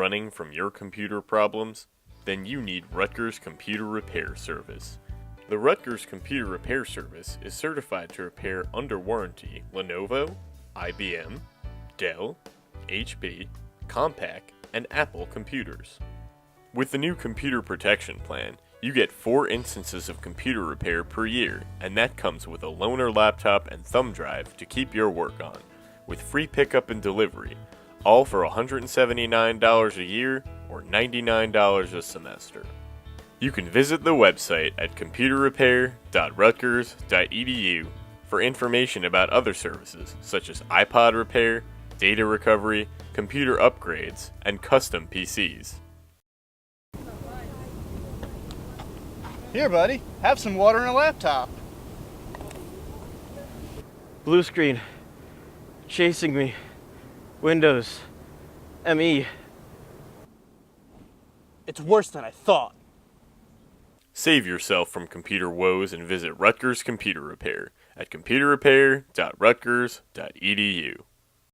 running from your computer problems? Then you need Rutgers Computer Repair Service. The Rutgers Computer Repair Service is certified to repair under warranty Lenovo, IBM, Dell, HP, Compaq, and Apple computers. With the new computer protection plan, you get 4 instances of computer repair per year, and that comes with a loaner laptop and thumb drive to keep your work on, with free pickup and delivery, all for $179 a year or $99 a semester. You can visit the website at computerrepair.rutgers.edu for information about other services such as iPod repair, data recovery, computer upgrades, and custom PCs. Here, buddy, have some water and a laptop. Blue screen. Chasing me. Windows. ME. It's worse than I thought. Save yourself from computer woes and visit Rutgers Computer Repair at computerrepair.rutgers.edu.